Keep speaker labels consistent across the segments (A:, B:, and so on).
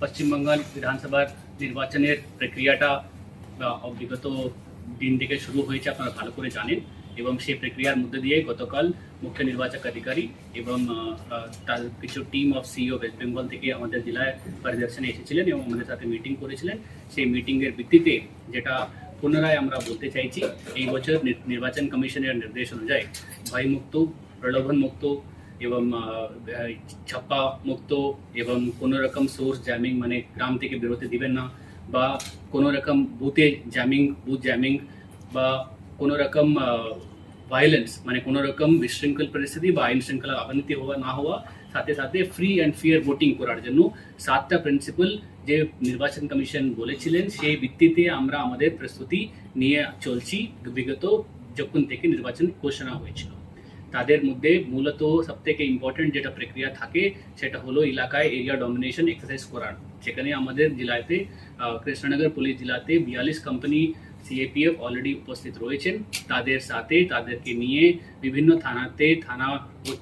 A: পশ্চিম বাংলার বিধানসভার নির্বাচনের প্রক্রিয়াটা বিগত দিন থেকে শুরু হয়েছে, আপনারা ভালো করে জানেন। এবং সেই প্রক্রিয়ার মধ্যে দিয়ে গতকাল মুখ্য নির্বাচক অধিকারী এবং তার কিছু team of CEO West Bengal থেকে আমাদের জেলায় পরিদর্শনে এসেছিলেন এবং আমাদের সাথে মিটিং করেছিলেন। সেই মিটিংয়ের ভিত্তিতে যেটা পুনরায় আমরা বলতে চাইছি, এই বছর নির্বাচন কমিশনের নির্দেশ অনুযায়ী ভয়মুক্ত, প্রলোভন মুক্ত এবং ছাপ্পা মুক্ত এবং কোনো রকম সোর্স জ্যামিং মানে গ্রাম থেকে বেরোতে দিবেন না, বা কোনো রকম বুথ জ্যামিং বা কোনো রকম ভায়োলেন্স মানে কোনো রকম বিশৃঙ্খল পরিস্থিতি বা আইন শৃঙ্খলা অবনতি হওয়া না হওয়া, সাথে সাথে ফ্রি অ্যান্ড ফেয়ার ভোটিং করার জন্য 7টা প্রিন্সিপাল যে নির্বাচন কমিশন বলেছিলেন সেই ভিত্তিতে আমরা আমাদের প্রস্তুতি নিয়ে চলছি বিগত যখন থেকে নির্বাচন ঘোষণা হয়েছিল। তাদের মধ্যে মূলত সবথেকে ইম্পর্টেন্ট যেটা প্রক্রিয়া থাকে সেটা হলো এলাকায় এরিয়া ডমিনেশন এক্সারসাইজ করার। সেখানে আমাদের জেলাতে কৃষ্ণনগর পুলিশ জেলাতে 42 কোম্পানি সিএপিএফ অলরেডি উপস্থিত রয়েছেন। তাদের সাথে তাদেরকে নিয়ে বিভিন্ন থানা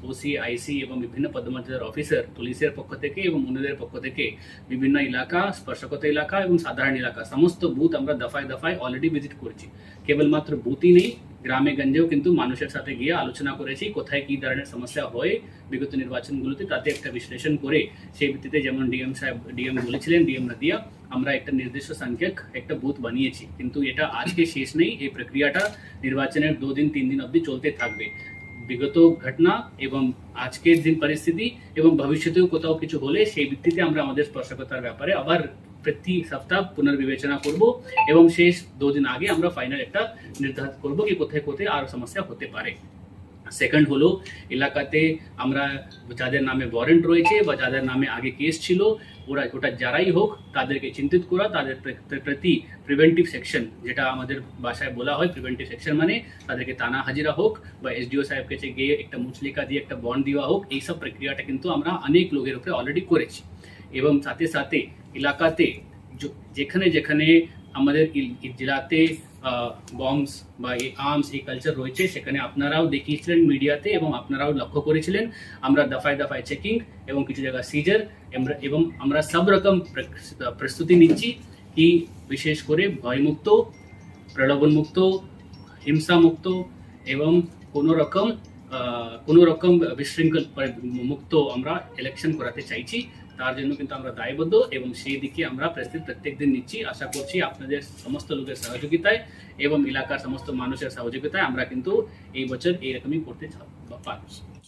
A: ওসি আইসি এবং বিভিন্ন পদমর্যাদার অফিসার পুলিশের পক্ষ থেকে এবং অন্যদের পক্ষ থেকে বিভিন্ন এলাকা, স্পর্শকাতর এলাকা এবং সাধারণ এলাকা সমস্ত বুথ আমরা দফায় দফায় অলরেডি ভিজিট করেছি। কেবলমাত্র বুথই নেই, গ্রামে গঞ্জেও কিন্তু মানুষের সাথে গিয়ে আলোচনা করেছি কোথায় কি ধরনের সমস্যা হয় বিগত নির্বাচনগুলোতে, তাতে একটা বিশ্লেষণ করে সেই ভিত্তিতে যেমন ডিএম বলেছিলেন, ডিএম নদিয়া, আমরা একটা নির্দিষ্ট সংখ্যক একটা বুথ বানিয়েছি। কিন্তু এটা আজকে শেষ নেই, এই প্রক্রিয়াটা নির্বাচনের 2 দিন 3 দিন অবধি চলতে থাকবে। বিগত ঘটনা এবং আজকের দিন পরিস্থিতি এবং ভবিষ্যতেও কোথাও কিছু হলে সেই ভিত্তিতে আমরা আমাদের স্পর্শকতার ব্যাপারে আবার প্রতি সপ্তাহ পুনর্বিবেচনা করব এবং শেষ 2 দিন আগে আমরা ফাইনাল একটা নির্ধারণ করব কি কোথায় কোথায় আরো সমস্যা হতে পারে। সেকেন্ড হলো এলাকাতে আমরা যাদের নামে ওয়ারেন্ট রয়েছে বা যাদের নামে আগে কেস ছিল ওটা যারাই হোক তাদেরকে চিন্তিত করা, তাদের প্রতি প্রিভেন্টিভ সেকশন, যেটা আমাদের ভাষায় বলা হয় প্রিভেন্টিভ সেকশন, মানে তাদেরকে থানা হাজিরা হোক বা এসডিও সাহেব কাছে গিয়ে একটা মুচলিকা দিয়ে একটা বন্ড দেওয়া হোক, এইসব প্রক্রিয়াটা কিন্তু আমরা অনেক লোকের উপরে অলরেডি করেছি। এবং সাথে সাথে এলাকাতে যেখানে যেখানে আমাদের জেলাতে বম্বস বা এই আর্মস এই কালচার রয়েছে সেখানে আপনারাও দেখিয়েছিলেন মিডিয়াতে এবং আপনারাও লক্ষ্য করেছিলেন। আমরা দফায় দফায় চেকিং এবং কিছু জায়গা সিজার এবং আমরা সব রকম প্রস্তুতি নিচ্ছি কি বিশেষ করে ভয়মুক্ত, প্রলোভন মুক্ত, হিংসা মুক্ত এবং কোনো রকম বিশৃঙ্খল মুক্ত আমরা ইলেকশন করাতে চাইছি। তার জন্য কিন্তু আমরা দায়বদ্ধ এবং সেই দিকে আমরা প্রত্যেক দিন নিচ্ছি। আশা করছি আপনাদের সমস্ত লোকের সহযোগিতায় এবং এলাকার সমস্ত মানুষের সহযোগিতায় আমরা কিন্তু এই বছর এইরকমই করতে পারছি।